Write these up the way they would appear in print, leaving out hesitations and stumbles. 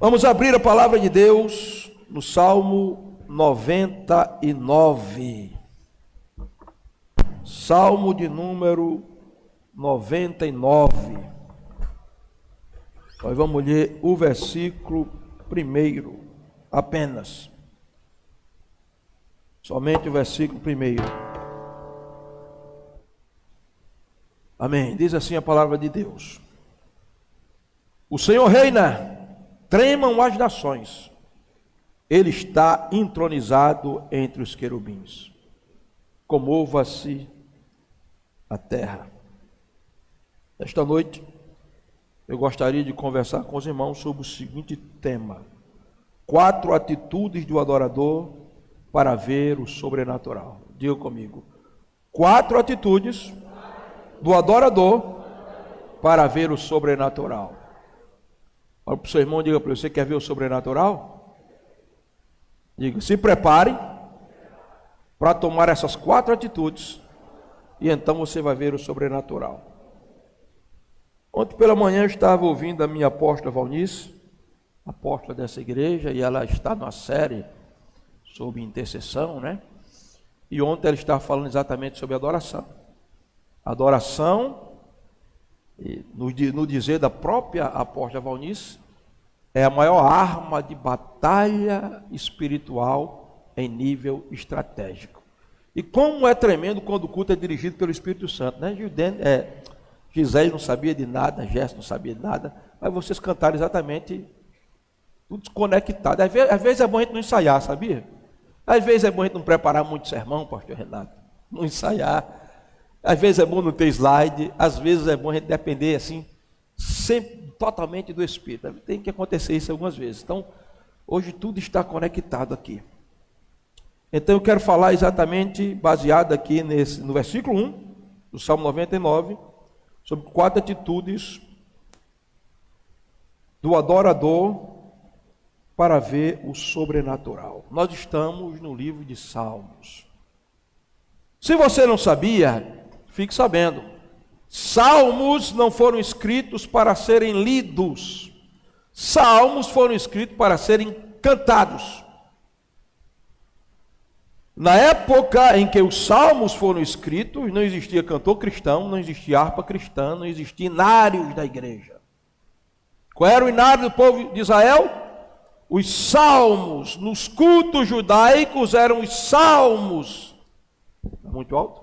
Vamos abrir a palavra de Deus no Salmo 99. Salmo de número 99. Nós vamos ler o versículo 1 apenas. Somente o versículo 1. Amém. Diz assim a palavra de Deus. O Senhor reina, tremam as nações. Ele está entronizado entre os querubins. Comova-se a terra. Esta noite, eu gostaria de conversar com os irmãos sobre o seguinte tema: 4 atitudes do adorador para ver o sobrenatural. Diga comigo: 4 atitudes do adorador para ver o sobrenatural. Olha para o seu irmão, diga para ele: você quer ver o sobrenatural? Diga: se prepare para tomar essas 4 atitudes, e então você vai ver o sobrenatural. Ontem pela manhã eu estava ouvindo a minha apóstola Valnice, apóstola dessa igreja, e ela está numa série sobre intercessão, né? E ontem ela estava falando exatamente sobre adoração. Adoração, no dizer da própria apóstola Valnice, é a maior arma de batalha espiritual em nível estratégico. E como é tremendo quando o culto é dirigido pelo Espírito Santo, né? Gisele não sabia de nada, Jéssica não sabia de nada, mas vocês cantaram exatamente tudo desconectado. Às vezes é bom a gente não ensaiar, sabia? Às vezes é bom a gente não preparar muito sermão, pastor Renato, não ensaiar. Às vezes é bom não ter slide, às vezes é bom a gente depender assim, sempre totalmente do Espírito. Tem que acontecer isso algumas vezes. Então, hoje tudo está conectado aqui. Então eu quero falar exatamente, baseado aqui no versículo 1, do Salmo 99, sobre 4 atitudes do adorador para ver o sobrenatural. Nós estamos no livro de Salmos. Se você não sabia, fique sabendo. Salmos não foram escritos para serem lidos. Salmos foram escritos para serem cantados. Na época em que os salmos foram escritos, não existia cantor cristão, não existia harpa cristã, não existia inários da igreja. Qual era o inário do povo de Israel? Os salmos. Nos cultos judaicos eram os salmos. Muito alto?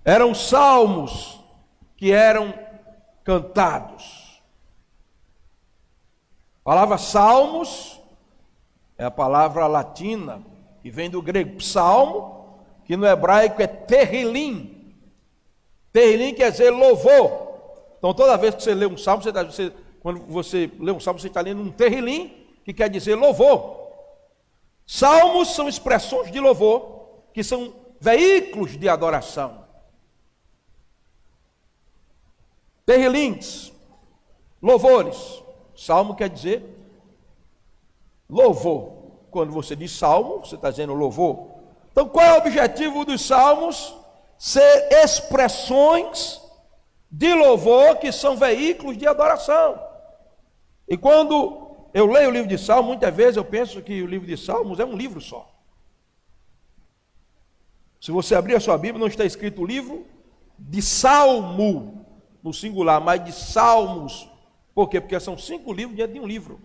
Eram salmos que eram cantados. A palavra salmos é a palavra latina, que vem do grego psalmo, que no hebraico é terrilim. Terrilim quer dizer louvor. Então toda vez que você lê um salmo, quando você lê um salmo, você está lendo um terrilim, que quer dizer louvor. Salmos são expressões de louvor, que são veículos de adoração. Terrilins, louvores. Salmo quer dizer louvor. Quando você diz salmo, você está dizendo louvor. Então qual é o objetivo dos salmos? Ser expressões de louvor que são veículos de adoração. E quando eu leio o livro de Salmos, muitas vezes eu penso que o livro de Salmos é um livro só. Se você abrir a sua Bíblia, não está escrito o livro de Salmo, no singular, mas de Salmos. Por quê? Porque são 5 livros diante de um livro.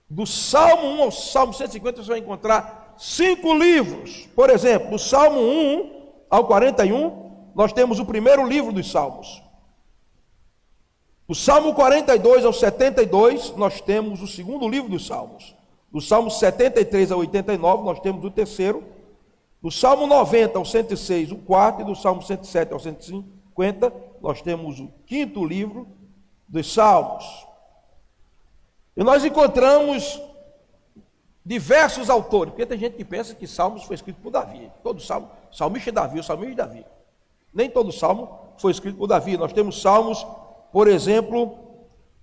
Do Salmo 1 ao Salmo 150 você vai encontrar 5 livros. Por exemplo, do Salmo 1 ao 41, nós temos o primeiro livro dos Salmos. Do Salmo 42 ao 72, nós temos o segundo livro dos Salmos. Do Salmo 73 ao 89, nós temos o terceiro. Do Salmo 90 ao 106, o quarto. E do Salmo 107 ao 150, nós temos o 5º livro dos Salmos. E nós encontramos diversos autores, porque tem gente que pensa que Salmos foi escrito por Davi. Todo salmo, salmista é Davi, o salmista é Davi. Nem todo salmo foi escrito por Davi. Nós temos salmos, por exemplo,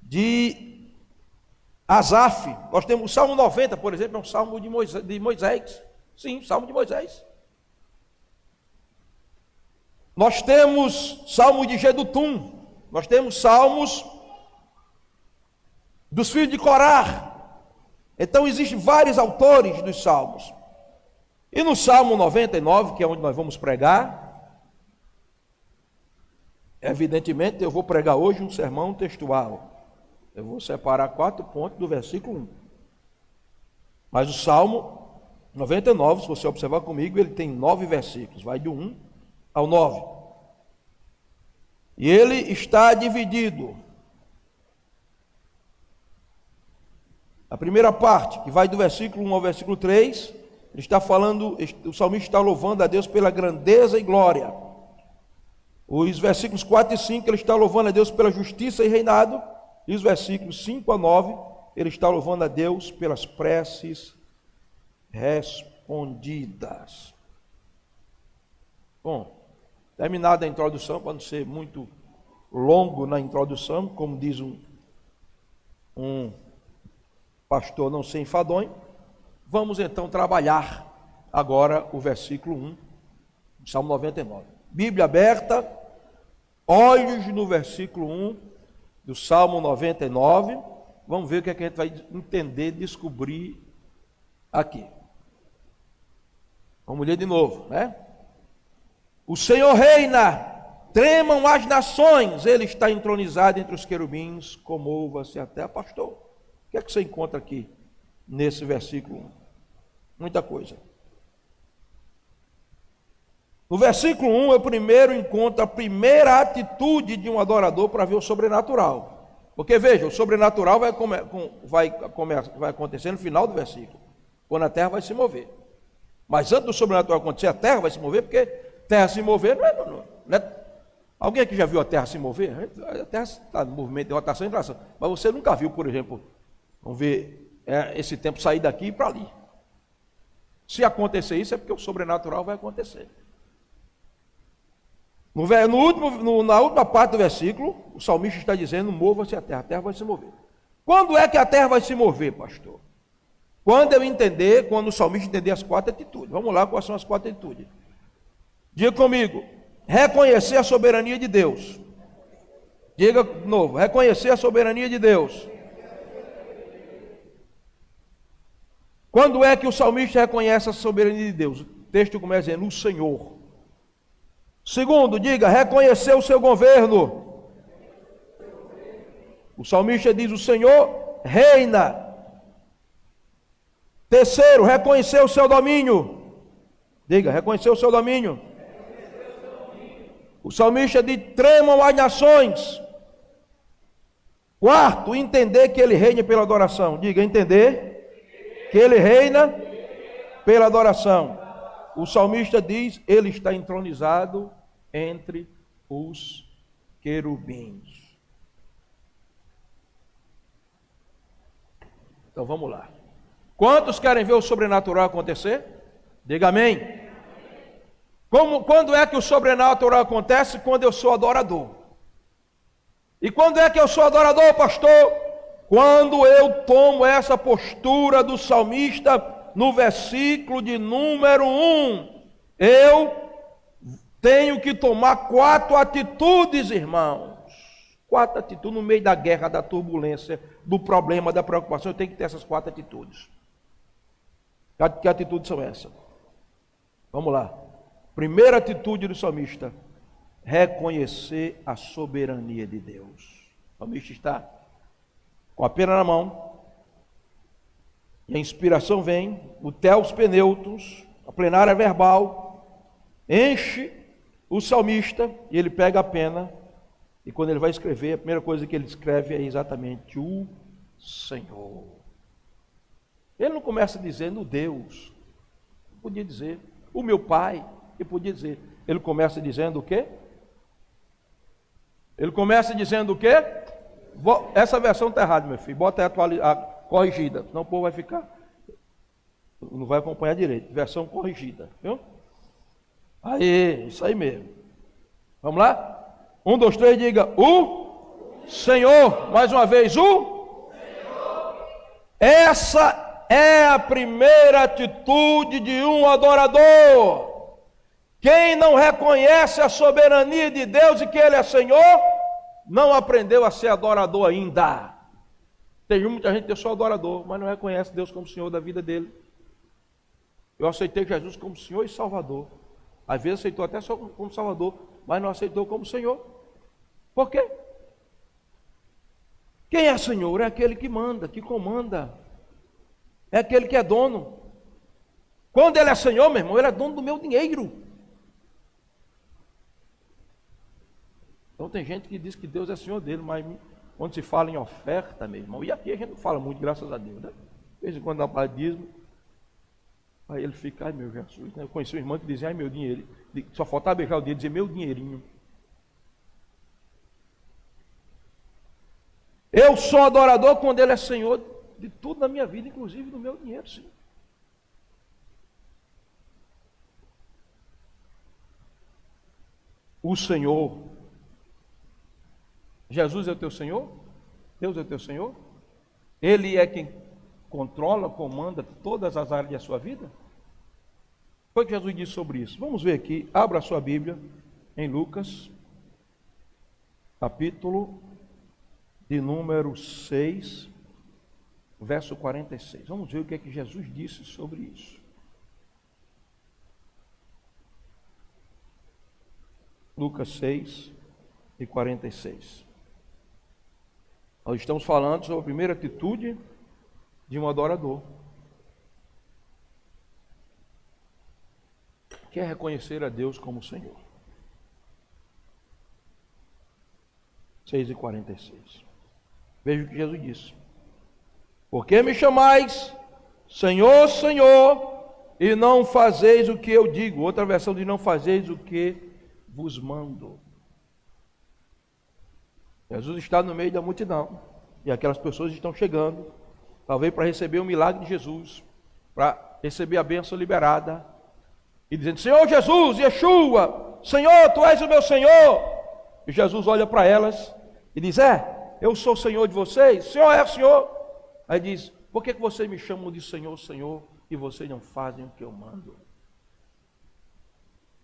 de Asaf. Nós temos o Salmo 90, por exemplo, é um salmo de Moisés. Sim, salmo de Moisés. Nós temos salmo de Jedutum. Nós temos salmos dos filhos de Corá. Então existem vários autores dos salmos. E no Salmo 99, que é onde nós vamos pregar, evidentemente eu vou pregar hoje um sermão textual. Eu vou separar 4 pontos do versículo 1. Mas o Salmo 99, se você observar comigo, ele tem 9 versículos, vai do 1 ao 9. E ele está dividido. A primeira parte, que vai do versículo 1 ao versículo 3, ele está falando, o salmista está louvando a Deus pela grandeza e glória. Os versículos 4 e 5, ele está louvando a Deus pela justiça e reinado. E os versículos 5 a 9, ele está louvando a Deus pelas preces respondidas. Bom, terminada a introdução, para não ser muito longo na introdução, como diz um pastor não ser enfadonho, vamos então trabalhar agora o versículo 1, Salmo 99. Bíblia aberta, olhos no versículo 1 do Salmo 99, vamos ver o que, é que a gente vai entender, descobrir aqui. Vamos ler de novo, né? O Senhor reina, tremam as nações, ele está entronizado entre os querubins, comova-se a terra. Pastor, o que é que você encontra aqui nesse versículo 1? Muita coisa. No versículo 1, eu primeiro encontro a primeira atitude de um adorador para ver o sobrenatural. Porque veja, o sobrenatural vai acontecer no final do versículo, quando a terra vai se mover. Mas antes do sobrenatural acontecer, a terra vai se mover, porque terra se mover não é. Alguém aqui já viu a terra se mover? A terra está no movimento de rotação e tração. Mas você nunca viu, por exemplo, vamos ver, esse tempo sair daqui e para ali. Se acontecer isso, é porque o sobrenatural vai acontecer. Na última parte do versículo, o salmista está dizendo: mova-se a terra vai se mover. Quando é que a terra vai se mover, pastor? Quando o salmista entender as 4 atitudes. Vamos lá, quais são as 4 atitudes? Diga comigo: reconhecer a soberania de Deus. Diga de novo: reconhecer a soberania de Deus. Quando é que o salmista reconhece a soberania de Deus? O texto começa dizendo: o Senhor. Segundo, diga: reconhecer o seu governo. O salmista diz: o Senhor reina. Terceiro, reconhecer o seu domínio. Diga: reconhecer o seu domínio. O salmista diz: tremam as nações. Quarto, entender que ele reina pela adoração. Diga: entender que ele reina pela adoração. O salmista diz: ele está entronizado entre os querubins. Então vamos lá. Quantos querem ver o sobrenatural acontecer? Diga amém. Quando é que o sobrenatural acontece? Quando eu sou adorador. E quando é que eu sou adorador, pastor? Quando eu tomo essa postura do salmista no versículo de número 1. Eu tenho que tomar 4 atitudes, irmãos. 4 atitudes no meio da guerra, da turbulência, do problema, da preocupação. Eu tenho que ter essas 4 atitudes. Que atitudes são essas? Vamos lá. Primeira atitude do salmista: reconhecer a soberania de Deus. O salmista está com a pena na mão, e a inspiração vem, o teos peneutos, a plenária verbal, enche o salmista, e ele pega a pena, e quando ele vai escrever, a primeira coisa que ele escreve é exatamente: o Senhor. Ele não começa dizendo Deus, ele podia dizer o meu Pai, ele podia dizer. Ele começa dizendo o quê? Ele começa dizendo o quê? Essa versão está errada, meu filho, bota a corrigida, senão o povo vai ficar, não vai acompanhar direito. Versão corrigida, viu? Aí, isso aí mesmo. Vamos lá? 1, 2, 3, diga: o Senhor. Mais uma vez: o Senhor. Essa é a primeira atitude de um adorador. Quem não reconhece a soberania de Deus e que Ele é Senhor, não aprendeu a ser adorador ainda. Tem muita gente que eu sou adorador, mas não reconhece Deus como Senhor da vida dele. Eu aceitei Jesus como Senhor e Salvador. Às vezes aceitou até só como Salvador, mas não aceitou como Senhor. Por quê? Quem é Senhor? É aquele que manda, que comanda. É aquele que é dono. Quando Ele é Senhor, meu irmão, Ele é dono do meu dinheiro. Então tem gente que diz que Deus é Senhor dele, mas quando se fala em oferta, meu irmão, e aqui a gente não fala muito, graças a Deus, né? De vez em quando dá para dízimo, aí ele fica, ai meu Jesus, né? Eu conheci uma irmã que dizia, ai meu dinheiro, só faltava beijar o dedo e dizer, meu dinheirinho. Eu sou adorador quando Ele é Senhor de tudo na minha vida, inclusive do meu dinheiro, sim. O Senhor, Jesus é o teu Senhor? Deus é o teu Senhor? Ele é quem controla, comanda todas as áreas da sua vida? Foi o que Jesus disse sobre isso. Vamos ver aqui, abra a sua Bíblia em Lucas, capítulo de número 6, verso 46. Vamos ver o que é que Jesus disse sobre isso. Lucas 6 e 46. Nós estamos falando sobre a primeira atitude de um adorador. Que é reconhecer a Deus como Senhor. 6 e 46. Veja o que Jesus disse. Por que me chamais Senhor, Senhor, e não fazeis o que eu digo? Outra versão diz, não fazeis o que vos mando. Jesus está no meio da multidão, e aquelas pessoas estão chegando, talvez para receber o milagre de Jesus, para receber a bênção liberada, e dizendo, Senhor Jesus, Yeshua, Senhor, Tu és o meu Senhor. E Jesus olha para elas e diz, eu sou o Senhor de vocês? Senhor é o Senhor? Aí diz, por que vocês me chamam de Senhor, Senhor, e vocês não fazem o que eu mando?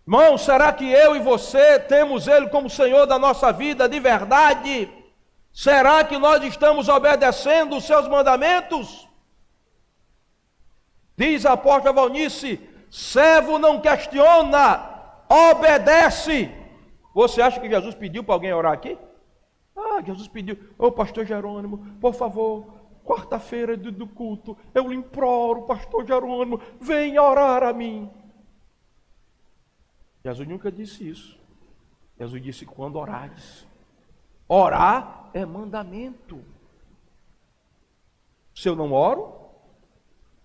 Irmão, será que eu e você temos Ele como Senhor da nossa vida de verdade? Será que nós estamos obedecendo os seus mandamentos? Diz a apóstola Valnice, servo não questiona, obedece. Você acha que Jesus pediu para alguém orar aqui? Jesus pediu, pastor Jerônimo, por favor, quarta-feira do culto, eu lhe imploro, pastor Jerônimo, venha orar a mim. Jesus nunca disse isso. Jesus disse, quando orares. Orar é mandamento. Se eu não oro,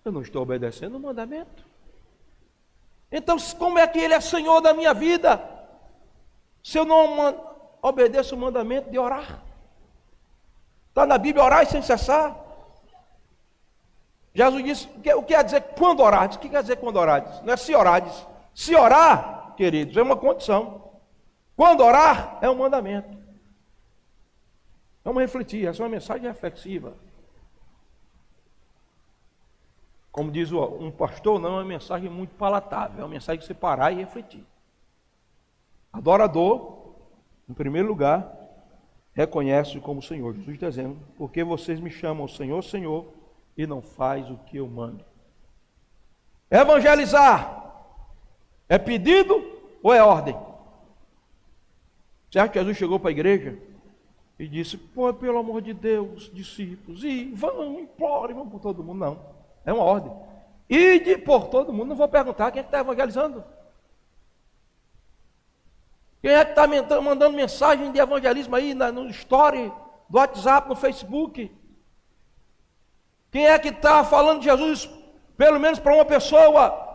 eu não estou obedecendo o mandamento. Então, como é que Ele é Senhor da minha vida, se eu não obedeço o mandamento de orar? Está na Bíblia, orar sem cessar. Jesus disse, o que quer dizer quando orares? O que quer dizer quando orares? Não é se orares. Se orar, queridos, é uma condição. Quando orar, é um mandamento. Vamos refletir, essa é uma mensagem reflexiva. Como diz um pastor, não é uma mensagem muito palatável, é uma mensagem de você parar e refletir. Adorador, em primeiro lugar, reconhece-o como Senhor. Jesus está dizendo, porque vocês me chamam Senhor, Senhor, e não faz o que eu mando. Evangelizar é pedido ou é ordem? Você acha que Jesus chegou para a igreja e disse, pelo amor de Deus, discípulos, e vão, implore, vamos por todo mundo? Não, é uma ordem. Ide por todo mundo, não vou perguntar quem é que está evangelizando. Quem é que está mandando mensagem de evangelismo aí no story, do WhatsApp, no Facebook? Quem é que está falando de Jesus, pelo menos para uma pessoa?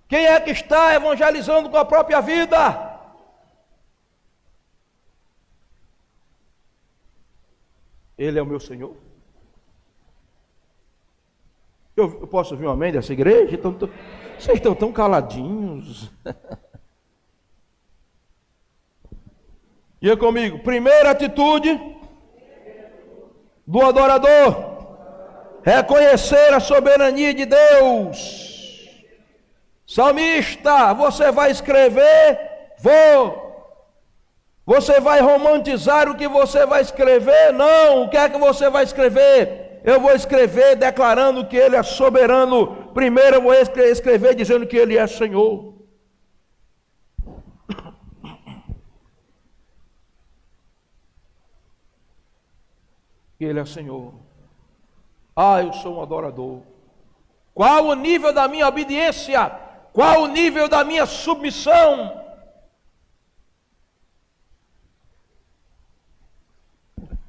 Quem é que está evangelizando com a própria vida? Ele é o meu Senhor? Eu posso ouvir um amém dessa igreja? Vocês estão tão caladinhos. Diga comigo, primeira atitude do adorador, reconhecer a soberania de Deus. Salmista, você vai escrever? Vou. Você vai romantizar o que você vai escrever? Não. O que é que você vai escrever? Eu vou escrever declarando que Ele é soberano. Primeiro eu vou escrever dizendo que Ele é Senhor. Que Ele é Senhor. Ah, eu sou um adorador. Qual o nível da minha obediência? Qual o nível da minha submissão?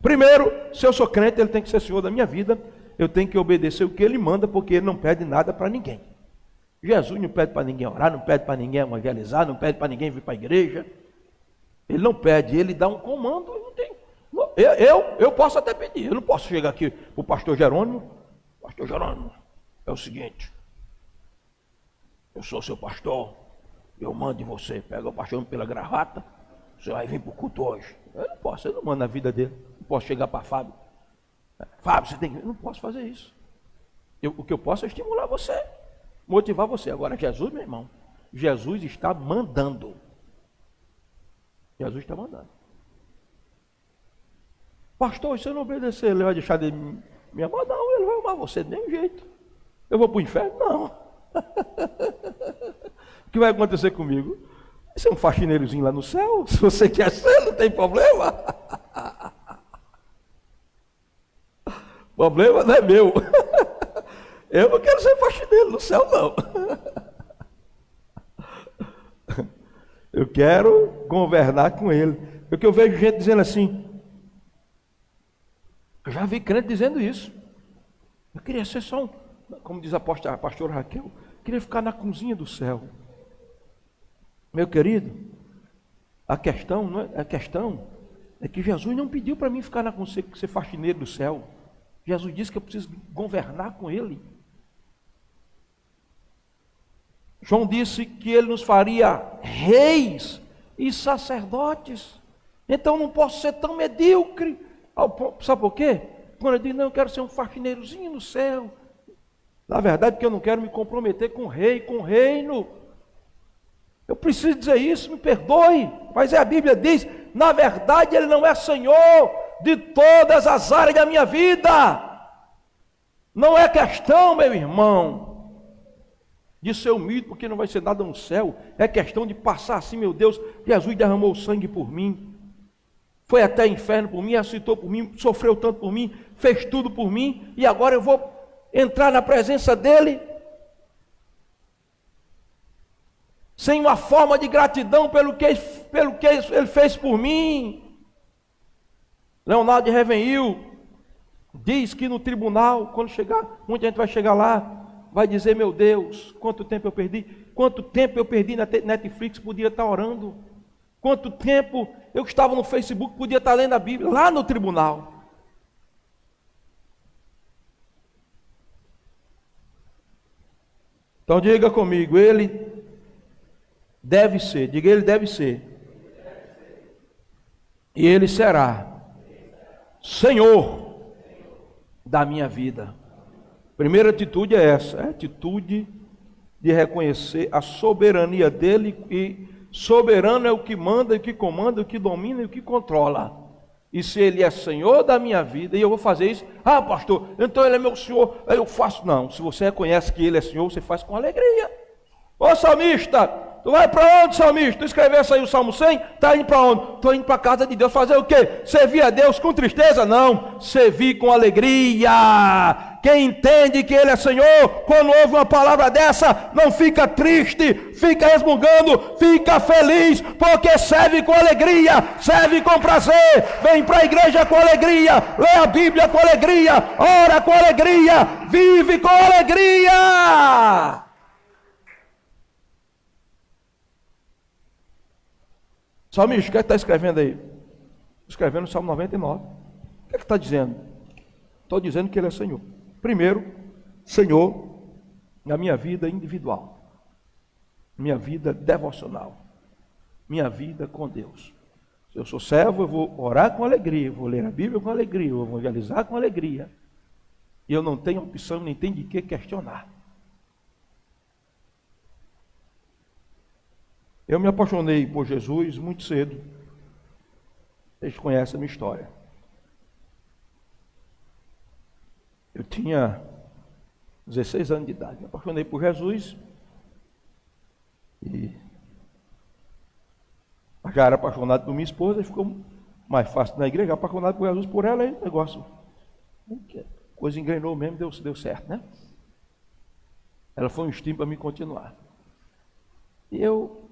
Primeiro, se eu sou crente, Ele tem que ser Senhor da minha vida. Eu tenho que obedecer o que Ele manda, porque Ele não pede nada para ninguém. Jesus não pede para ninguém orar, não pede para ninguém evangelizar, não pede para ninguém vir para a igreja. Ele não pede, Ele dá um comando. Não tem. Eu posso até pedir, eu não posso chegar aqui para o pastor Jerônimo. Pastor Jerônimo, é o seguinte, eu sou seu pastor, eu mando em você, pega o pastor pela gravata, você vai vir para o culto hoje. Eu não mando na vida dele, não posso chegar para Fábio. Fábio, você tem que... Eu não posso fazer isso. O que eu posso é estimular você, motivar você. Agora, Jesus, meu irmão, Jesus está mandando. Jesus está mandando. Pastor, se eu não obedecer, ele vai deixar de me amar? Não, ele vai amar você de nenhum jeito. Eu vou para o inferno? Não. O que vai acontecer comigo? Vai ser um faxineirozinho lá no céu. Se você quer ser, não tem problema. O problema não é meu. Eu não quero ser faxineiro no céu, não. Eu quero governar com Ele. Porque eu vejo gente dizendo assim, eu já vi crente dizendo isso. Eu queria ser só como diz a pastora Raquel, eu queria ficar na cozinha do céu. Meu querido, a questão é que Jesus não pediu para mim ficar na cozinha, ser faxineiro do céu. Jesus disse que eu preciso governar com Ele. João disse que Ele nos faria reis e sacerdotes. Então não posso ser tão medíocre. Sabe por quê? Quando eu digo, não, eu quero ser um faxineirozinho no céu. Na verdade, porque eu não quero me comprometer com o rei, com o reino. Eu preciso dizer isso, me perdoe. Mas a Bíblia diz, na verdade, Ele não é Senhor de todas as áreas da minha vida. Não é questão, meu irmão, de ser humilde, porque não vai ser nada no céu. É questão de passar assim, meu Deus, Jesus derramou sangue por mim. Foi até o inferno por mim, aceitou por mim, sofreu tanto por mim, fez tudo por mim, e agora eu vou entrar na presença dEle, sem uma forma de gratidão pelo que Ele fez por mim. Leonardo de Ravenhill diz que no tribunal, quando chegar, muita gente vai chegar lá, vai dizer, meu Deus, quanto tempo eu perdi na Netflix, podia estar orando. Quanto tempo eu estava no Facebook, podia estar lendo a Bíblia, lá no tribunal. Então diga comigo, Ele deve ser, diga Ele deve ser. E Ele será Senhor da minha vida. Primeira atitude é essa, é a atitude de reconhecer a soberania dEle, e soberano é o que manda, o que comanda, o que domina e o que controla. E se Ele é Senhor da minha vida, e eu vou fazer isso, pastor, então Ele é meu Senhor, aí eu faço. Não, se você reconhece que Ele é Senhor, você faz com alegria. Ô salmista, tu vai para onde, salmista? Tu escrevesse aí o Salmo 100, tá indo para onde? Estou indo para a casa de Deus, fazer o quê? Servir a Deus com tristeza? Não, servir com alegria. Quem entende que Ele é Senhor, quando ouve uma palavra dessa, não fica triste, fica resmungando, fica feliz, porque serve com alegria, serve com prazer, vem para a igreja com alegria, lê a Bíblia com alegria, ora com alegria, vive com alegria. Salmista, o que é que está escrevendo aí? Escrevendo o Salmo 99. O que é que está dizendo? Estou dizendo que Ele é Senhor. Primeiro, Senhor na minha vida individual, minha vida devocional, minha vida com Deus. Se eu sou servo, eu vou orar com alegria, eu vou ler a Bíblia com alegria, eu vou evangelizar com alegria. E eu não tenho opção, nem tenho de que questionar. Eu me apaixonei por Jesus muito cedo. Vocês conhecem a minha história. Eu tinha 16 anos de idade, me apaixonei por Jesus e já era apaixonado por minha esposa, e ficou mais fácil na igreja, apaixonado por Jesus, por ela, aí o negócio, coisa engrenou mesmo, deu certo, né? Ela foi um estímulo para me continuar. E eu,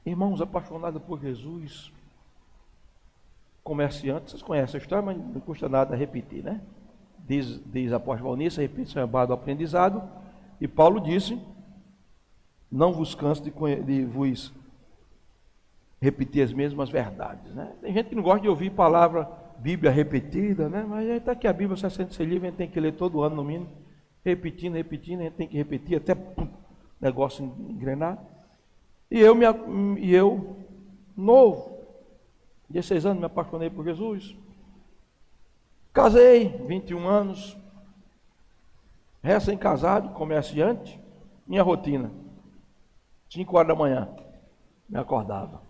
irmãos, apaixonado por Jesus, comerciante, vocês conhecem a história, mas não custa nada repetir, né? Diz a apóstolo Valnice, repetição é barra do aprendizado, e Paulo disse, não vos canso de vos repetir as mesmas verdades, né? Tem gente que não gosta de ouvir palavra, Bíblia repetida, né? Mas aí está aqui a Bíblia 66 livros, a gente tem que ler todo ano no mínimo, repetindo, a gente tem que repetir até o negócio engrenar. E eu, novo, 16 anos, me apaixonei por Jesus. Casei, 21 anos, recém-casado, comerciante, minha rotina, 5 horas da manhã, me acordava.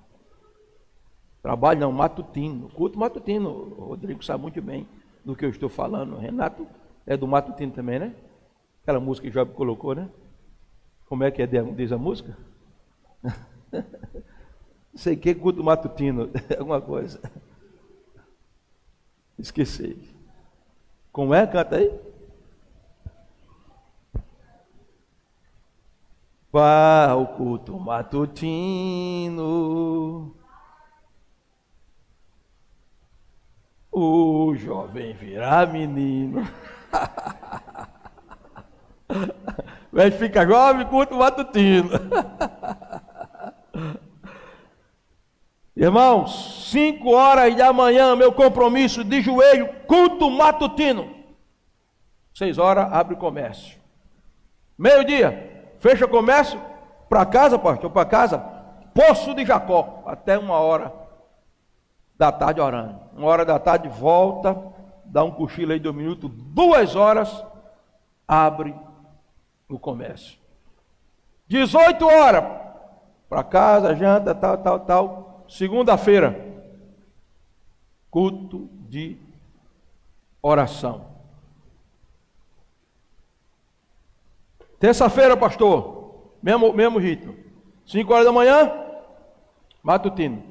Trabalho não, matutino, culto matutino, o Rodrigo sabe muito bem do que eu estou falando. Renato é do matutino também, né? Aquela música que Job colocou, né? Como é que diz a música? Não sei o que, culto matutino, alguma coisa. Esqueci. Como é? Canta aí. Para o culto matutino, o jovem virá menino. Mas fica jovem, culto matutino. Irmãos, 5 horas da manhã, meu compromisso de joelho, culto matutino. 6 horas, abre o comércio. Meio-dia, fecha o comércio, para casa, pastor, para casa, Poço de Jacó, até 1 hora da tarde orando. 1 hora da tarde, volta, dá um cochilo aí de 2 minutos, 2 horas, abre o comércio. 18 horas, para casa, janta, tal. Segunda-feira, culto de oração. Terça-feira, pastor, mesmo ritmo. 5 horas da manhã, matutino.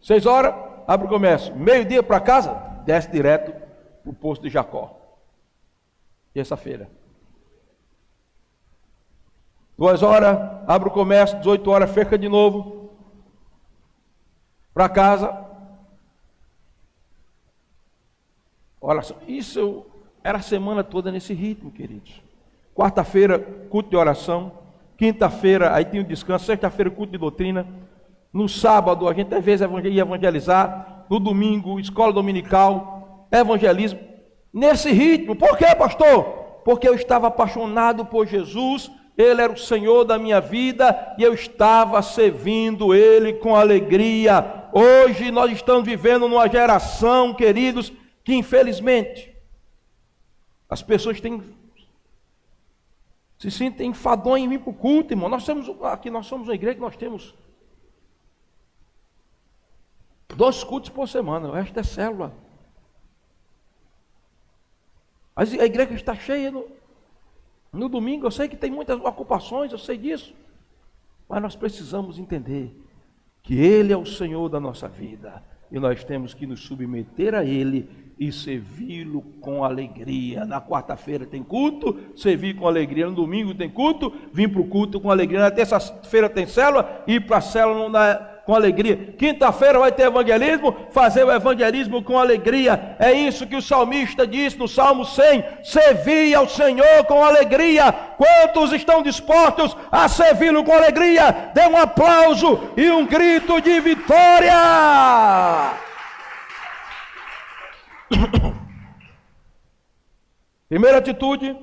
6 horas, abre o comércio. Meio-dia para casa, desce direto para o Poço de Jacó. Terça-feira. 2 horas, abre o comércio. 18 horas, fecha de novo. Para casa. Oração. Isso era a semana toda nesse ritmo, queridos. Quarta-feira, culto de oração. Quinta-feira, aí tinha o descanso. Sexta-feira, culto de doutrina. No sábado, a gente às vezes ia evangelizar. No domingo, escola dominical, evangelismo. Nesse ritmo. Por quê, pastor? Porque eu estava apaixonado por Jesus. Ele era o Senhor da minha vida e eu estava servindo Ele com alegria. Hoje nós estamos vivendo numa geração, queridos, que infelizmente as pessoas se sentem enfadões em vir para o culto, irmão. Nós somos uma igreja que nós temos 2 cultos por semana, o resto é célula. A igreja está cheia no domingo. Eu sei que tem muitas ocupações, eu sei disso, mas nós precisamos entender que Ele é o Senhor da nossa vida e nós temos que nos submeter a Ele e servi-lo com alegria. Na quarta-feira tem culto, servir com alegria. No domingo tem culto, vir para o culto com alegria. Na terça-feira tem célula, ir para a célula com alegria. Quinta-feira vai ter evangelismo, fazer o evangelismo com alegria. É isso que o salmista disse no Salmo 100: servir ao Senhor com alegria. Quantos estão dispostos a servi-lo com alegria? Dê um aplauso e um grito de vitória. Primeira atitude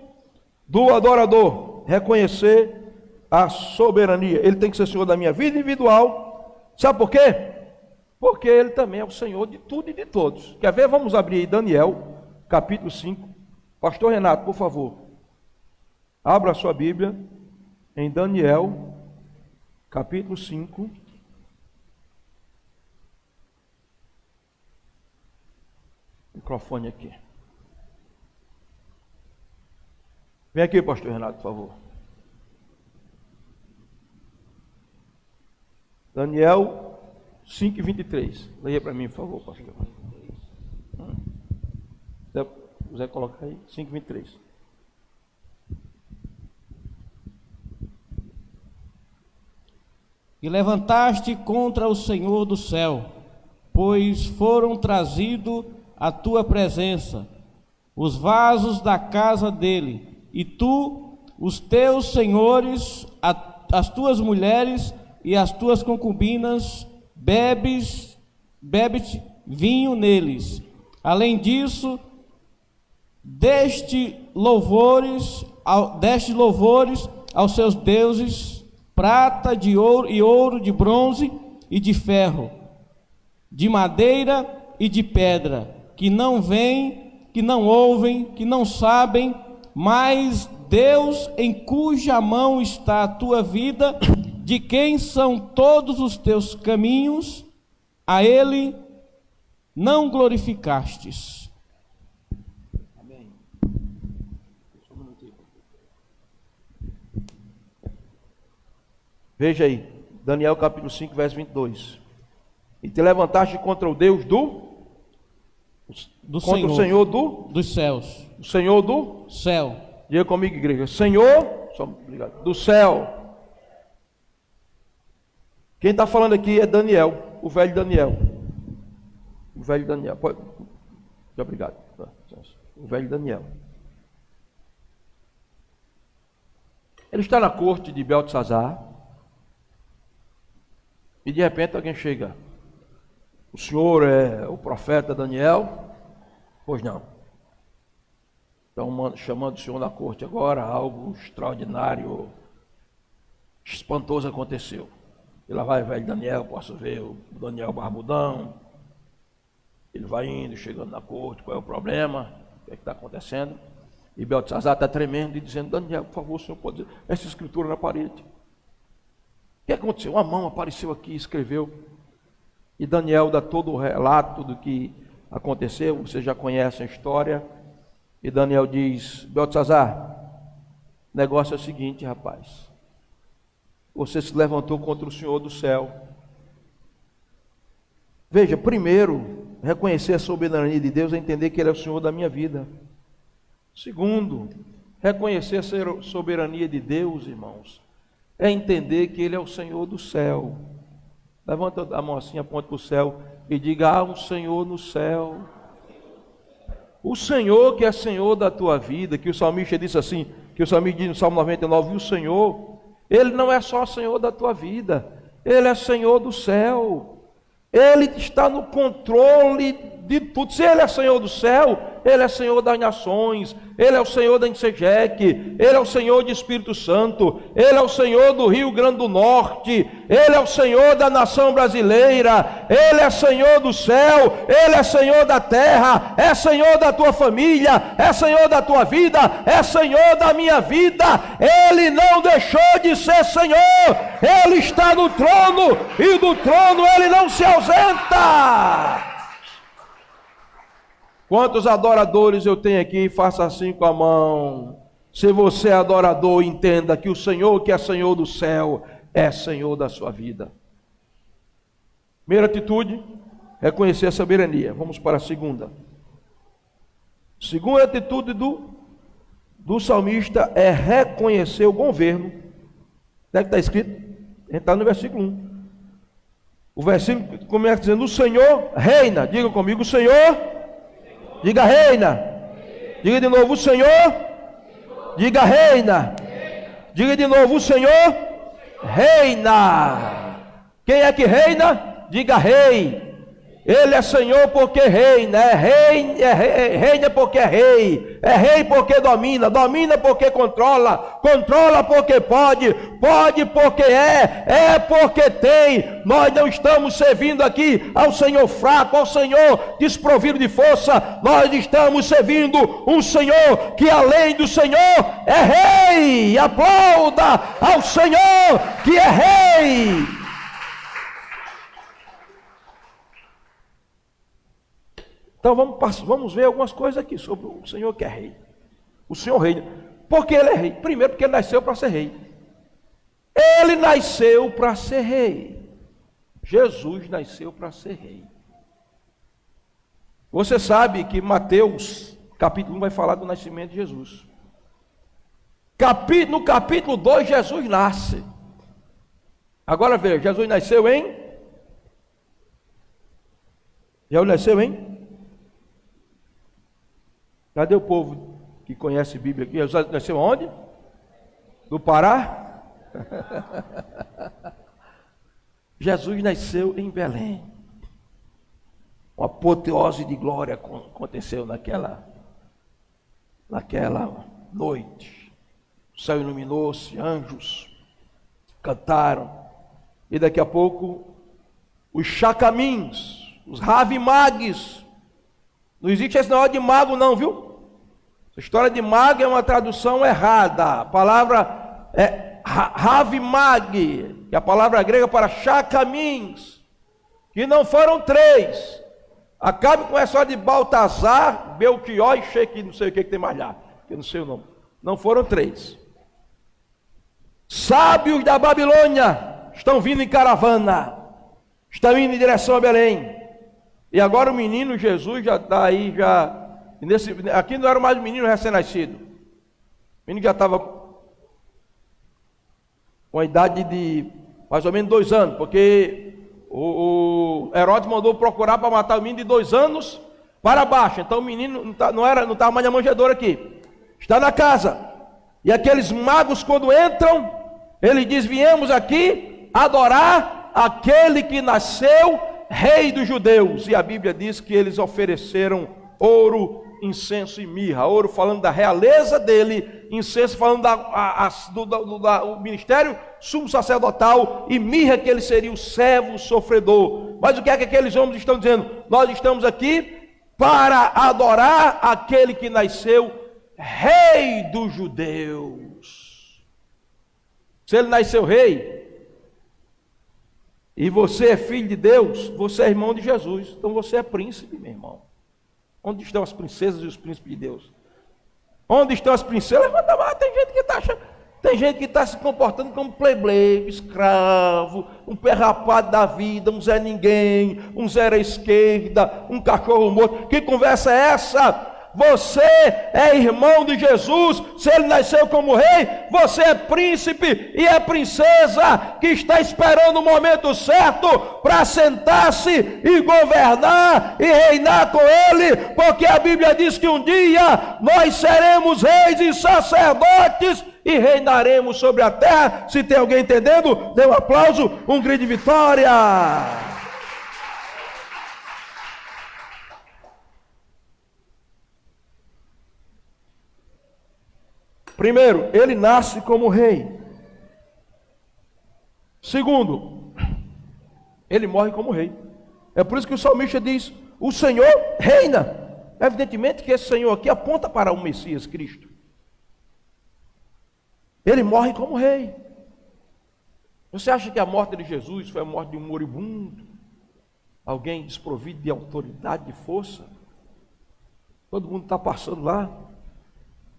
do adorador: reconhecer a soberania. Ele tem que ser Senhor da minha vida individual. Sabe por quê? Porque Ele também é o Senhor de tudo e de todos. Quer ver? Vamos abrir aí Daniel, capítulo 5. Pastor Renato, por favor, abra a sua Bíblia em Daniel, capítulo 5. Microfone aqui. Vem aqui, pastor Renato, por favor. Daniel 5:23. Leia para mim, por favor, pastor. Se quiser colocar aí, 5:23. E levantaste contra o Senhor do céu, pois foram trazidos à tua presença os vasos da casa dele, e tu, os teus senhores, as tuas mulheres e as tuas concubinas, bebes vinho neles. Além disso, deste louvores aos seus deuses, prata, de ouro, de bronze e de ferro, de madeira e de pedra, que não veem, que não ouvem, que não sabem, mas Deus, em cuja mão está a tua vida, de quem são todos os teus caminhos, a Ele não glorificastes. Amém. Veja aí, Daniel capítulo 5, verso 22. E te levantaste contra o Deus contra Senhor, o Senhor dos céus. O Senhor do céu. Diga comigo, igreja. Senhor, obrigado, do céu. Quem está falando aqui é Daniel, o velho Daniel. O velho Daniel. Obrigado. O velho Daniel. Ele está na corte de Beltesazar. E de repente alguém chega. O senhor é o profeta Daniel? Pois não. Estão chamando o senhor na corte agora. Algo extraordinário, espantoso aconteceu. E lá vai o velho Daniel, posso ver o Daniel barbudão. Ele vai indo, chegando na corte. Qual é o problema? O que é que está acontecendo? E Beltesazar está tremendo e dizendo: Daniel, por favor, o senhor pode dizer essa escritura na parede. O que aconteceu? Uma mão apareceu aqui e escreveu. E Daniel dá todo o relato do que aconteceu. Vocês já conhecem a história. E Daniel diz: Beltesazar, o negócio é o seguinte, rapaz. Você se levantou contra o Senhor do céu. Veja, primeiro, reconhecer a soberania de Deus é entender que Ele é o Senhor da minha vida. Segundo, reconhecer a soberania de Deus, irmãos, é entender que Ele é o Senhor do céu. Levanta a mão assim, aponta para o céu e diga: há um Senhor no céu. O Senhor que é Senhor da tua vida, que o salmista disse assim, que o salmista diz no Salmo 99, e o Senhor, Ele não é só Senhor da tua vida, Ele é Senhor do céu. Ele está no controle de tudo. Se Ele é Senhor do céu, Ele é Senhor das nações, Ele é o Senhor da Insegec, Ele é o Senhor de Espírito Santo, Ele é o Senhor do Rio Grande do Norte, Ele é o Senhor da nação brasileira, Ele é Senhor do céu, Ele é Senhor da terra, é Senhor da tua família, é Senhor da tua vida, é Senhor da minha vida. Ele não deixou de ser Senhor, Ele está no trono e do trono Ele não se ausenta. Quantos adoradores eu tenho aqui? Faça assim com a mão. Se você é adorador, entenda que o Senhor que é Senhor do céu é Senhor da sua vida. Primeira atitude, reconhecer a soberania. Vamos para a segunda. Segunda atitude do salmista é reconhecer o governo. Onde é que está escrito? A gente está no versículo 1. O versículo começa dizendo: o Senhor reina. Diga comigo: o Senhor. Diga reina. Diga de novo: o Senhor. Diga reina. Diga de novo: o Senhor reina. Quem é que reina? Diga rei. Ele é Senhor porque reina, reina porque é rei porque domina porque controla porque pode porque é porque tem. Nós não estamos servindo aqui ao Senhor fraco, ao Senhor desprovido de força, nós estamos servindo um Senhor que além do Senhor é rei. Aplauda ao Senhor que é rei. Então vamos ver algumas coisas aqui sobre o Senhor que é rei. O Senhor reina. Porque ele é rei. Primeiro, porque ele nasceu para ser rei. Ele nasceu para ser rei. Jesus nasceu para ser rei. Você sabe que Mateus, capítulo 1, vai falar do nascimento de Jesus. No capítulo 2, Jesus nasce. Agora veja, Jesus nasceu em? Jesus nasceu em? Cadê o povo que conhece a Bíblia aqui? Jesus nasceu onde? No Pará? Jesus nasceu em Belém. Uma apoteose de glória aconteceu naquela noite. O céu iluminou-se, anjos cantaram. E daqui a pouco, os chacamins, os ravimagues. Não existe esse negócio de mago não, viu? A história de mago é uma tradução errada. A palavra é ravimag, que é a palavra grega para chacamins, que não foram 3. Acabe com essa de Baltazar, Belchior e Cheque, não sei o que tem mais lá, que eu não sei o nome. Não foram 3. Sábios da Babilônia estão vindo em caravana, estão indo em direção a Belém. E agora o menino Jesus já está aí, aqui não era mais um menino recém-nascido. O menino já estava com a idade de mais ou menos 2 anos, porque o Herodes mandou procurar para matar o menino de 2 anos para baixo. Então o menino não estava mais na manjedoura aqui, está na casa. E aqueles magos, quando entram, ele diz: viemos aqui adorar aquele que nasceu rei dos judeus. E a Bíblia diz que eles ofereceram ouro, incenso e mirra. Ouro falando da realeza dele, incenso falando do ministério sumo sacerdotal, e mirra que ele seria o servo sofredor. Mas o que é que aqueles homens estão dizendo? Nós estamos aqui para adorar aquele que nasceu rei dos judeus. Se ele nasceu rei, e você é filho de Deus, você é irmão de Jesus, então você é príncipe, meu irmão. Onde estão as princesas e os príncipes de Deus? Onde estão as princesas? Tem gente que está se comportando como plebeio, escravo, um pé rapado da vida, um Zé Ninguém, um zero à esquerda, um cachorro morto. Que conversa é essa? Você é irmão de Jesus. Se ele nasceu como rei, você é príncipe e é princesa que está esperando o momento certo para sentar-se e governar e reinar com ele, porque a Bíblia diz que um dia nós seremos reis e sacerdotes e reinaremos sobre a terra. Se tem alguém entendendo, dê um aplauso, um grito de vitória. Primeiro, ele nasce como rei. Segundo, ele morre como rei. É por isso que o salmista diz: o Senhor reina. Evidentemente que esse Senhor aqui aponta para o Messias Cristo. Ele morre como rei. Você acha que a morte de Jesus foi a morte de um moribundo? Alguém desprovido de autoridade, de força? Todo mundo está passando lá,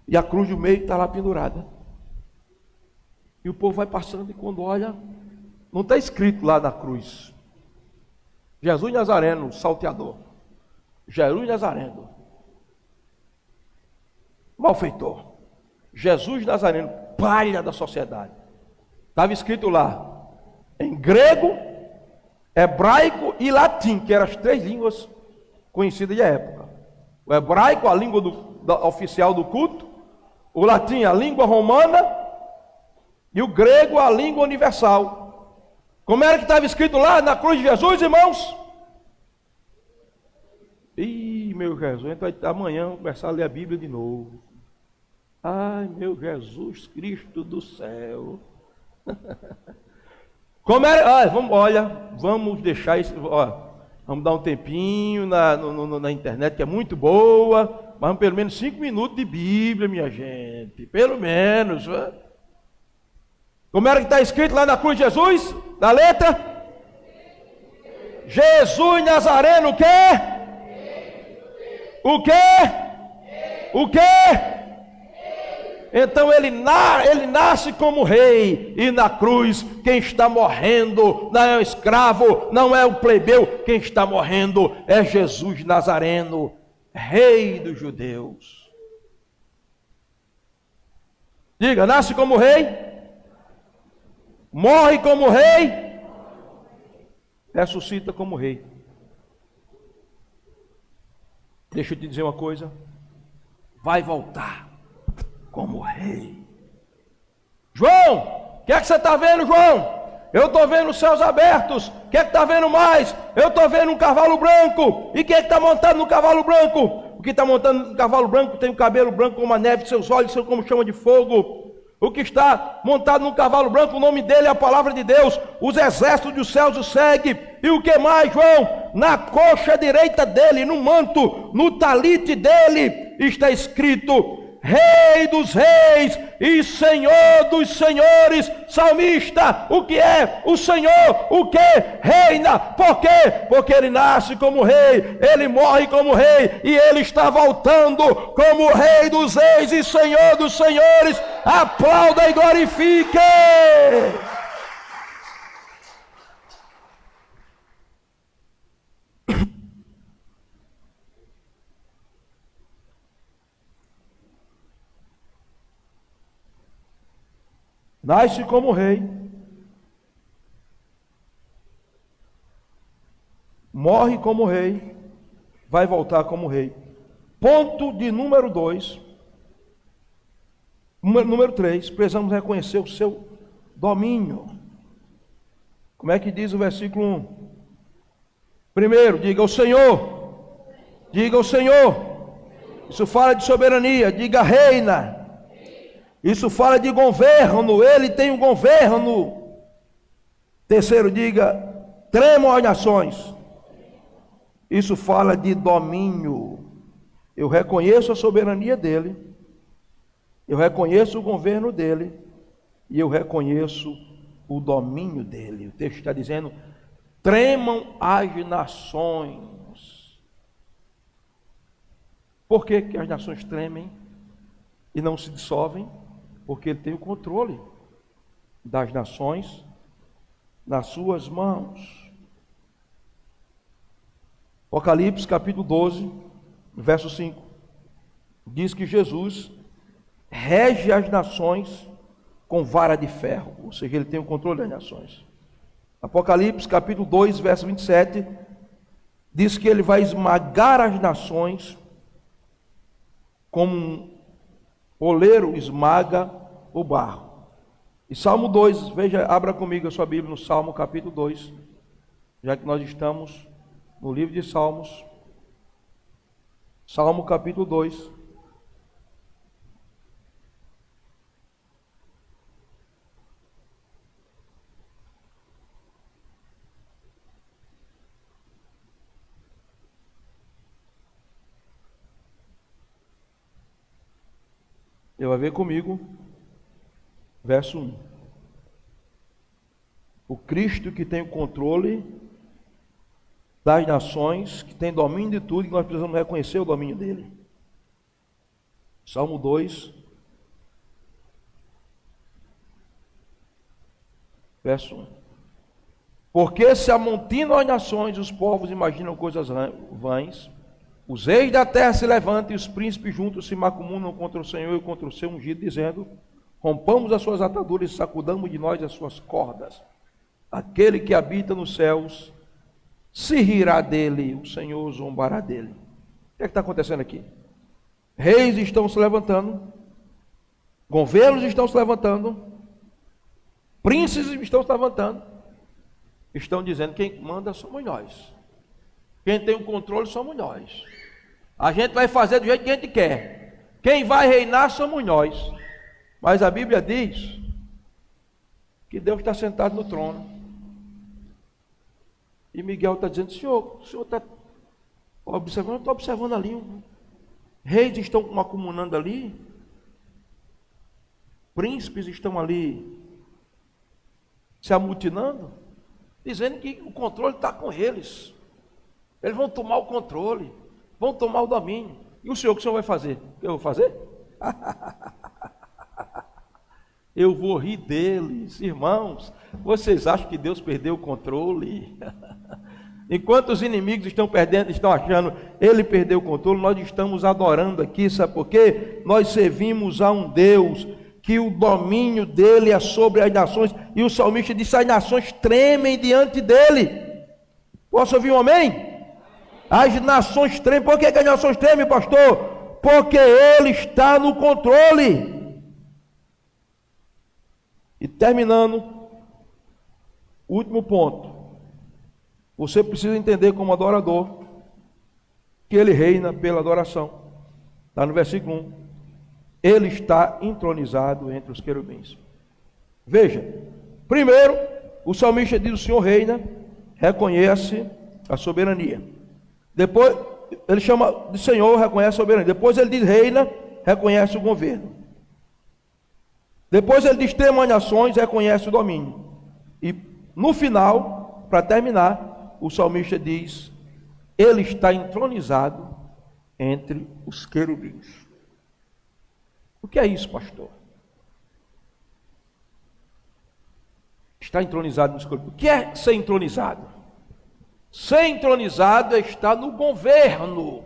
e a cruz do meio está lá pendurada. E o povo vai passando, e quando olha, não está escrito lá na cruz: Jesus Nazareno, salteador. Jesus Nazareno, malfeitor. Jesus Nazareno, palha da sociedade. Estava escrito lá, em grego, hebraico e latim, que eram as 3 línguas conhecidas da época. O hebraico, a língua oficial do culto. O latim, a língua romana, e o grego, a língua universal. Como era que estava escrito lá na cruz de Jesus, irmãos? Ih, meu Jesus, então amanhã vamos começar a ler a Bíblia de novo. Ai, meu Jesus Cristo do céu. Como era? Vamos deixar isso. Vamos dar um tempinho na internet, que é muito boa. Mas pelo menos 5 minutos de Bíblia, minha gente. Pelo menos. Como era que está escrito lá na cruz de Jesus? Na letra? Jesus Nazareno, o quê? O quê? O quê? Então ele nasce como rei, e na cruz quem está morrendo não é o escravo, não é o plebeu, quem está morrendo é Jesus Nazareno, rei dos judeus. Diga, nasce como rei, morre como rei, ressuscita como rei. Deixa eu te dizer uma coisa, vai voltar como rei. João, o que é que você está vendo, João? Eu estou vendo os céus abertos. O que é que está vendo mais? Eu estou vendo um cavalo branco. E quem é que está montado no cavalo branco? O que está montado no cavalo branco tem o cabelo branco como a neve, seus olhos são como chama de fogo. O que está montado no cavalo branco, o nome dele é a palavra de Deus. Os exércitos dos céus o seguem. E o que mais, João? Na coxa direita dele, no manto, no talite dele, está escrito: Rei dos reis e Senhor dos senhores. Salmista, o que é? O Senhor, o que? Reina. Por quê? Porque ele nasce como rei, ele morre como rei, e ele está voltando como Rei dos reis e Senhor dos senhores. Aplauda e glorifique. Nasce como rei, morre como rei, vai voltar como rei. Ponto de número 2. Número 3, precisamos reconhecer o seu domínio. Como é que diz o versículo 1? Primeiro, diga o Senhor. Diga o Senhor. Isso fala de soberania. Diga reina. Isso fala de governo, ele tem um governo. Terceiro, diga, tremam as nações. Isso fala de domínio. Eu reconheço a soberania dele, eu reconheço o governo dele, e eu reconheço o domínio dele. O texto está dizendo, tremam as nações. Por que que as nações tremem e não se dissolvem? Porque ele tem o controle das nações nas suas mãos. Apocalipse capítulo 12, verso 5, diz que Jesus rege as nações com vara de ferro, ou seja, ele tem o controle das nações. Apocalipse capítulo 2, verso 27, diz que ele vai esmagar as nações como um oleiro esmaga o barro. E Salmo 2, veja, abra comigo a sua Bíblia no Salmo capítulo 2, já que nós estamos no livro de Salmos. Salmo capítulo 2. Você vai ver comigo, verso 1. O Cristo que tem o controle das nações, que tem domínio de tudo, e nós precisamos reconhecer o domínio dele. Salmo 2, verso 1. Porque se amontinam as nações, os povos imaginam coisas vãs. Os reis da terra se levantam e os príncipes juntos se macumunam contra o Senhor e contra o seu ungido, dizendo: rompamos as suas ataduras e sacudamos de nós as suas cordas. Aquele que habita nos céus se rirá dele, o Senhor zombará dele. O que é que está acontecendo aqui? Reis estão se levantando, governos estão se levantando, príncipes estão se levantando, estão dizendo: quem manda somos nós. Quem tem o controle somos nós. A gente vai fazer do jeito que a gente quer. Quem vai reinar somos nós. Mas a Bíblia diz que Deus está sentado no trono. E Miguel está dizendo: o senhor está observando? Eu estou observando ali. Reis estão acumulando ali. Príncipes estão ali se amutinando, dizendo que o controle está com eles. Eles vão tomar o controle, vão tomar o domínio. E o senhor, o que o senhor vai fazer? O que eu vou fazer? Eu vou rir deles. Irmãos, vocês acham que Deus perdeu o controle? Enquanto os inimigos estão perdendo, estão achando ele perdeu o controle, nós estamos adorando aqui, sabe por quê? Nós servimos a um Deus que o domínio dele é sobre as nações, e o salmista disse: as nações tremem diante dele. Posso ouvir um amém? As nações tremem. Por que as nações tremem, pastor? Porque ele está no controle. E terminando, último ponto. Você precisa entender como adorador que ele reina pela adoração. Está no versículo 1. Ele está entronizado entre os querubins. Veja, primeiro, o salmista diz: o Senhor reina, reconhece a soberania. Depois, ele chama de Senhor, reconhece a soberania. Depois ele diz reina, reconhece o governo. Depois ele diz tema as nações, reconhece o domínio. E no final, para terminar, o salmista diz: ele está entronizado entre os querubins. O que é isso, pastor? Está entronizado nos querubins. O que é ser entronizado? Ser entronizado é estar no governo.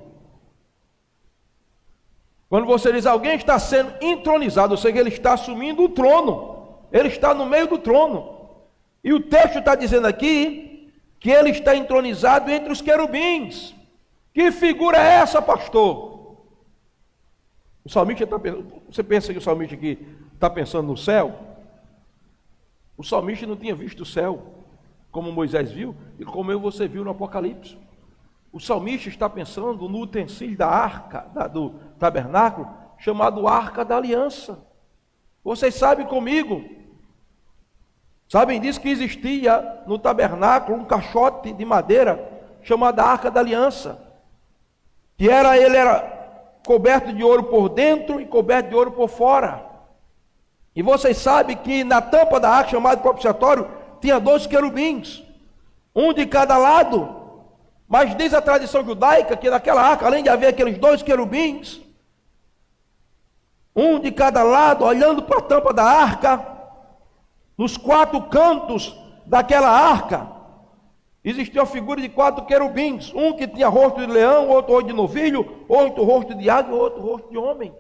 Quando você diz alguém está sendo entronizado, ou seja, ele está assumindo o trono. Ele está no meio do trono. E o texto está dizendo aqui que ele está entronizado entre os querubins. Que figura é essa, pastor? O salmista está pensando, você pensa que o salmista aqui está pensando no céu? O salmista não tinha visto o céu como Moisés viu e como você viu no Apocalipse. O salmista está pensando no utensílio da arca, do tabernáculo, chamado Arca da Aliança. Vocês sabem comigo, sabem disso, que existia no tabernáculo um caixote de madeira chamado Arca da Aliança, que ele era coberto de ouro por dentro e coberto de ouro por fora. E vocês sabem que na tampa da arca, chamada propiciatório, tinha 2 querubins, um de cada lado. Mas diz a tradição judaica que naquela arca, além de haver aqueles 2 querubins, um de cada lado, olhando para a tampa da arca, nos 4 cantos daquela arca, existia a figura de 4 querubins, um que tinha rosto de leão, outro rosto de novilho, outro rosto de águia, outro rosto de homem.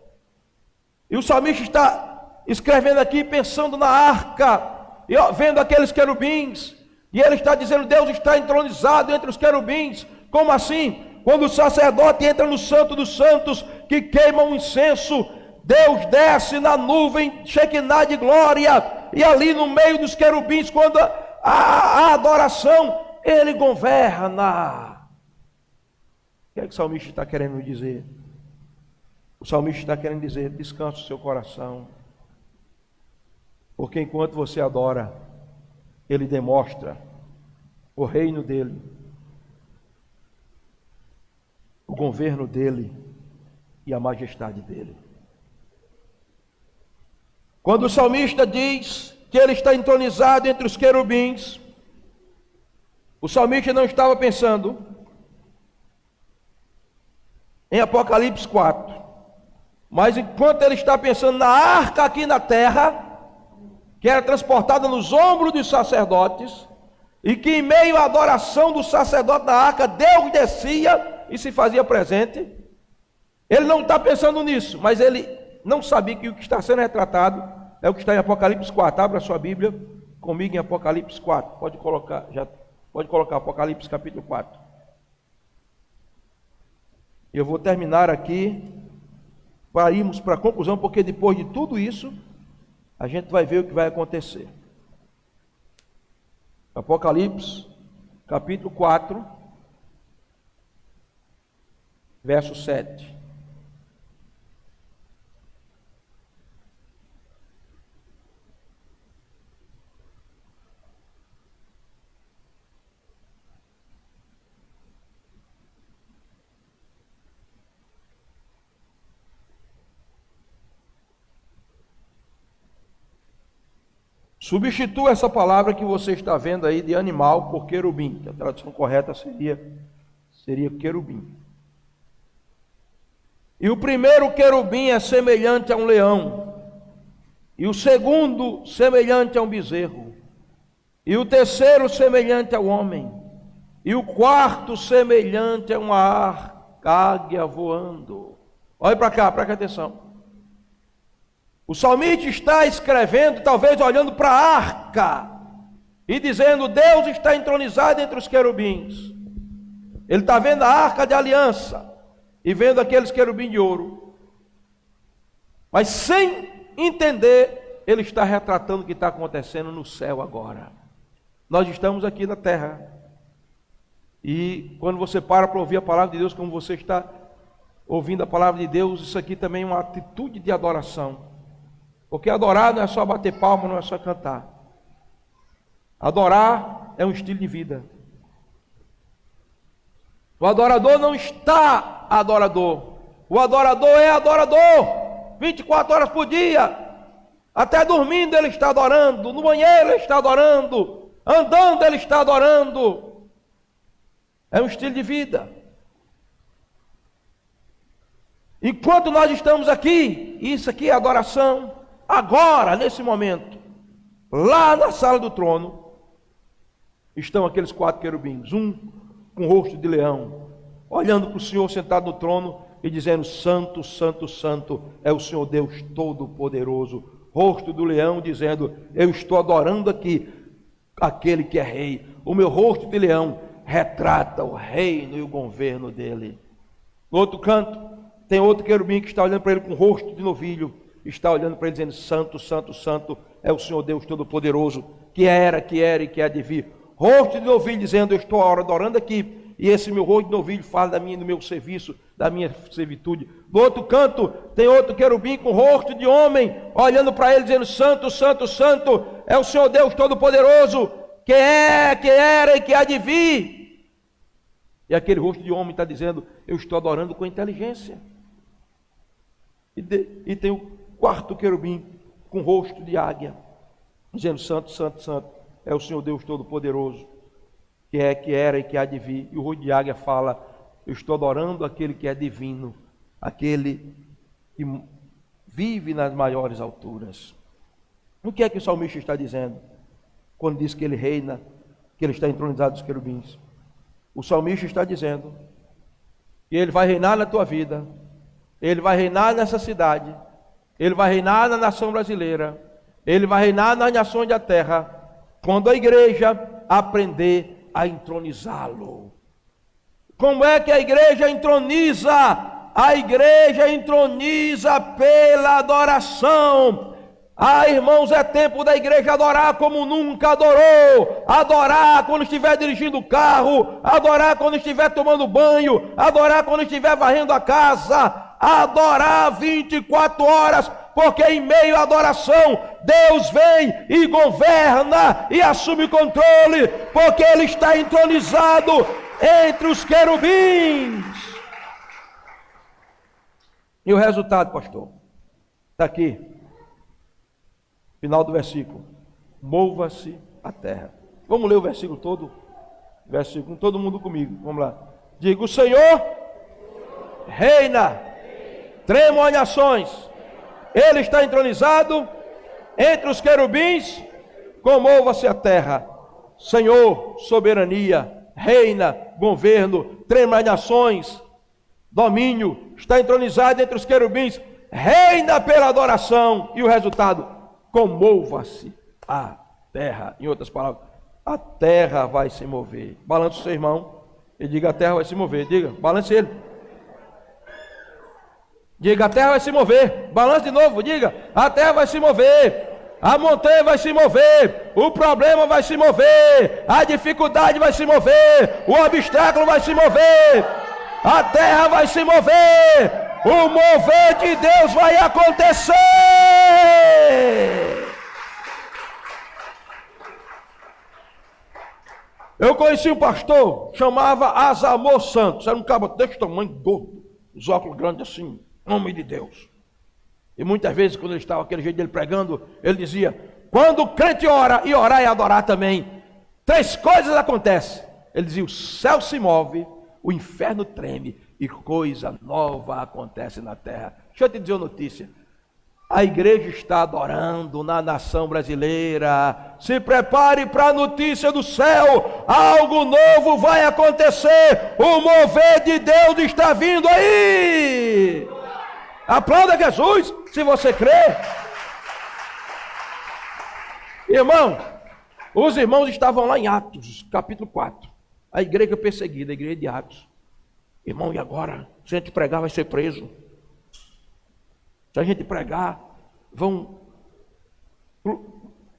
E o salmista está escrevendo aqui, pensando na arca, e vendo aqueles querubins, e ele está dizendo: Deus está entronizado entre os querubins. Como assim? Quando o sacerdote entra no Santo dos Santos, que queima um incenso, Deus desce na nuvem, Shekinah de glória, e ali no meio dos querubins, quando a adoração, ele governa. O que é que o salmista está querendo dizer? O salmista está querendo dizer: descanse o seu coração, porque enquanto você adora, ele demonstra o reino dele, o governo dele e a majestade dele. Quando o salmista diz que ele está entronizado entre os querubins, o salmista não estava pensando em Apocalipse 4, mas enquanto ele está pensando na arca aqui na terra, que era transportada nos ombros dos sacerdotes, e que em meio à adoração do sacerdote na arca, Deus descia e se fazia presente. Ele não está pensando nisso, mas ele não sabia que o que está sendo retratado é o que está em Apocalipse 4. Abra a sua Bíblia comigo em Apocalipse 4. Pode colocar Apocalipse capítulo 4. Eu vou terminar aqui para irmos para a conclusão, porque depois de tudo isso, a gente vai ver o que vai acontecer. Apocalipse, capítulo 4, verso 7. Substitua essa palavra que você está vendo aí de animal por querubim, que a tradução correta seria querubim. E o primeiro querubim é semelhante a um leão, e o segundo semelhante a um bezerro, e o terceiro semelhante ao homem, e o quarto semelhante a uma águia voando. Olha para cá, preste atenção. O salmista está escrevendo, talvez olhando para a arca, e dizendo: Deus está entronizado entre os querubins. Ele está vendo a arca de aliança, e vendo aqueles querubins de ouro. Mas sem entender, ele está retratando o que está acontecendo no céu agora. Nós estamos aqui na terra. E quando você para ouvir a palavra de Deus, como você está ouvindo a palavra de Deus, isso aqui também é uma atitude de adoração. Porque adorar não é só bater palma, não é só cantar. Adorar é um estilo de vida. O adorador não está adorador. O adorador é adorador. 24 horas por dia. Até dormindo ele está adorando. No banheiro ele está adorando. Andando ele está adorando. É um estilo de vida. Enquanto nós estamos aqui, isso aqui é adoração. Agora, nesse momento, lá na sala do trono, estão aqueles 4 querubins, um com o rosto de leão, olhando para o Senhor sentado no trono e dizendo: Santo, Santo, Santo é o Senhor Deus Todo-Poderoso. Rosto do leão dizendo: eu estou adorando aqui aquele que é rei. O meu rosto de leão retrata o reino e o governo dele. No outro canto, tem outro querubim que está olhando para ele com o rosto de novilho, está olhando para ele dizendo: Santo, Santo, Santo é o Senhor Deus Todo-Poderoso, que era e que há de vir. Rosto de novilho dizendo: eu estou adorando aqui, e esse meu rosto de novilho fala do meu serviço, da minha servitude. Do outro canto, tem outro querubim com rosto de homem, olhando para ele dizendo: Santo, Santo, Santo é o Senhor Deus Todo-Poderoso, que era e que há de vir. E aquele rosto de homem está dizendo: eu estou adorando com inteligência. E tem o quarto querubim com rosto de águia, dizendo: Santo, Santo, Santo é o Senhor Deus Todo-Poderoso, que era e que há de vir. E o rosto de águia fala: eu estou adorando aquele que é divino, aquele que vive nas maiores alturas. O que é que o salmista está dizendo quando diz que ele reina, que ele está entronizado dos querubins? O salmista está dizendo que ele vai reinar na tua vida, ele vai reinar nessa cidade, ele vai reinar na nação brasileira, ele vai reinar nas nações da terra, quando a igreja aprender a entronizá-lo. Como é que a igreja entroniza? A igreja entroniza pela adoração. Irmãos, é tempo da igreja adorar como nunca adorou. Adorar quando estiver dirigindo o carro, adorar quando estiver tomando banho, adorar quando estiver varrendo a casa, adorar 24 horas, porque em meio à adoração, Deus vem e governa e assume controle, porque Ele está entronizado entre os querubins. E o resultado, pastor? Está aqui, final do versículo: mova-se a terra. Vamos ler o versículo todo? Versículo, todo mundo comigo, vamos lá. Diga: o Senhor reina, tremam as nações, Ele está entronizado entre os querubins, comova-se a terra. Senhor, soberania, reina, governo, trema as nações, domínio, está entronizado entre os querubins, reina pela adoração. E o resultado: comova-se a terra. Em outras palavras, a terra vai se mover. Balance o seu irmão e diga: a terra vai se mover. Diga, balance ele. Diga: a terra vai se mover. Balance de novo, diga: a terra vai se mover. A montanha vai se mover, o problema vai se mover, a dificuldade vai se mover, o obstáculo vai se mover, a terra vai se mover, o mover de Deus vai acontecer. Eu conheci um pastor, chamava Azamor Santos, era um cabra desse tamanho, gordo, os óculos grandes assim, homem de Deus. E muitas vezes, quando ele estava aquele jeito dele pregando, ele dizia: quando o crente ora, e orar é adorar também, 3 coisas acontecem. Ele dizia: o céu se move, o inferno treme, e coisa nova acontece na terra. Deixa eu te dizer uma notícia: A igreja está adorando na nação brasileira. Se prepare para a notícia do céu. Algo novo vai acontecer. O mover de Deus está vindo aí. Aplauda Jesus, se você crê. Irmão, os irmãos estavam lá em Atos, capítulo 4. A igreja perseguida, a igreja de Atos. Irmão, e agora? Se a gente pregar, vai ser preso. Se a gente pregar, vão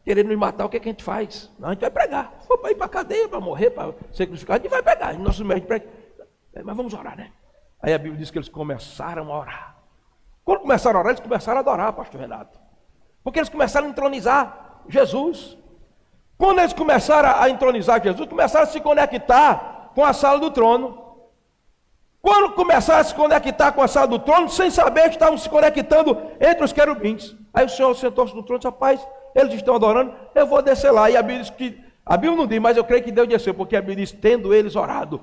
querer nos matar, o que a gente faz? Não, a gente vai pregar. Se for para ir para a cadeia, para morrer, para ser crucificado, a gente vai pregar. Nosso médico prega. Mas vamos orar, né? Aí a Bíblia diz que eles começaram a orar. Quando começaram a orar, eles começaram a adorar, pastor Renato. Porque eles começaram a entronizar Jesus. Quando eles começaram a entronizar Jesus, começaram a se conectar com a sala do trono. Quando começaram a se conectar com a sala do trono, sem saber que estavam se conectando entre os querubins. Aí o Senhor sentou-se no trono e disse: rapaz, eles estão adorando, eu vou descer lá. E a Bíblia diz que, a Bíblia não diz, mas eu creio que Deus desceu, porque a Bíblia diz: tendo eles orado,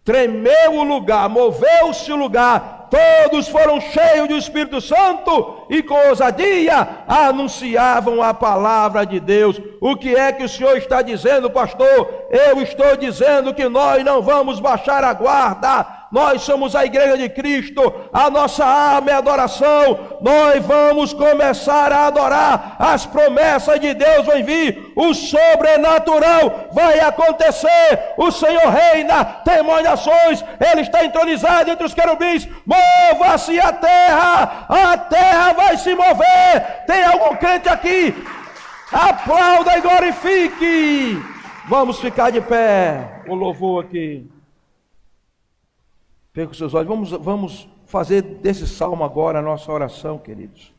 tremeu o lugar, moveu-se o lugar, todos foram cheios do Espírito Santo e com ousadia anunciavam a palavra de Deus. O que é que o Senhor está dizendo, pastor? Eu estou dizendo que nós não vamos baixar a guarda. Nós somos a igreja de Cristo, a nossa arma é adoração. Nós vamos começar a adorar, as promessas de Deus vão vir, o sobrenatural vai acontecer. O Senhor reina, temor nações, Ele está entronizado entre os querubins. Mova-se a terra vai se mover. Tem algum crente aqui? Aplauda e glorifique. Vamos ficar de pé, o louvor aqui. Feche os seus olhos, vamos fazer desse salmo agora a nossa oração, queridos.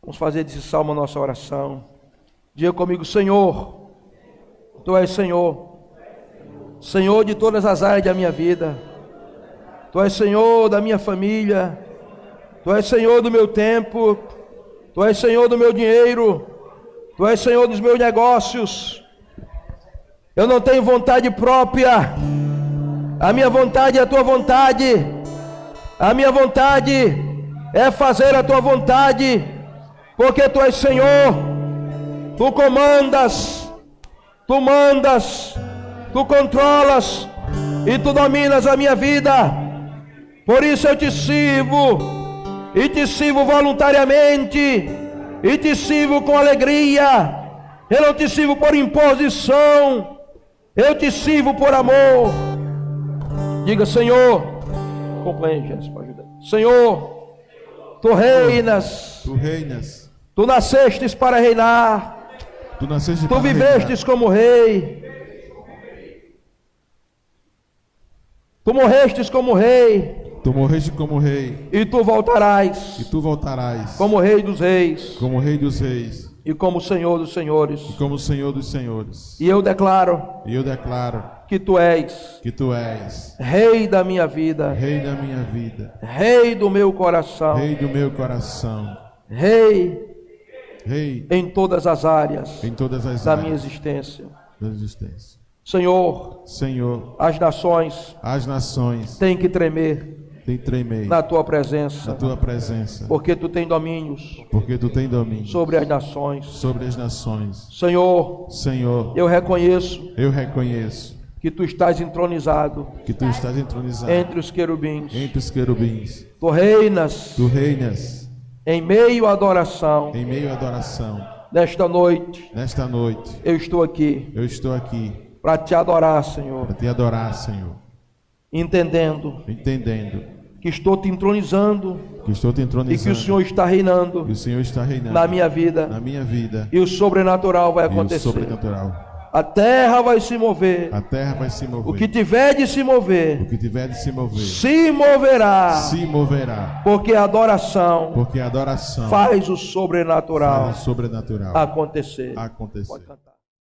Vamos fazer desse salmo a nossa oração. Diga comigo: Senhor, Tu és Senhor, Senhor de todas as áreas da minha vida. Tu és Senhor da minha família, Tu és Senhor do meu tempo, Tu és Senhor do meu dinheiro, Tu és Senhor dos meus negócios. Eu não tenho vontade própria. A minha vontade é a tua vontade. A minha vontade é fazer a tua vontade, porque tu és Senhor. Tu comandas, tu mandas, tu controlas e tu dominas a minha vida. Por isso eu te sirvo, e te sirvo voluntariamente, e te sirvo com alegria. Eu não te sirvo por imposição, eu te sirvo por amor. Diga: Senhor, acompanhe, Jéssica, ajuda. Senhor, Tu reinas, Tu nascestes para reinar, Tu vivestes como rei, Tu morrestes como rei, e Tu voltarás, como Rei dos Reis, e como Senhor dos Senhores. E eu declaro que Tu és Rei da minha vida, Rei do meu coração, Rei em todas as áreas da minha existência. Senhor, as nações têm que tremer na tua presença, porque tu tens domínios sobre as nações. Senhor, eu reconheço que tu estás entronizado entre os querubins. Tu reinas em meio à adoração. Nesta noite eu estou aqui para te adorar, Senhor. Entendendo que estou te entronizando, e que o Senhor está reinando na minha vida, e o sobrenatural vai acontecer. A terra vai se mover. O que tiver de se mover, se moverá. Porque a adoração faz o sobrenatural acontecer. Pode cantar.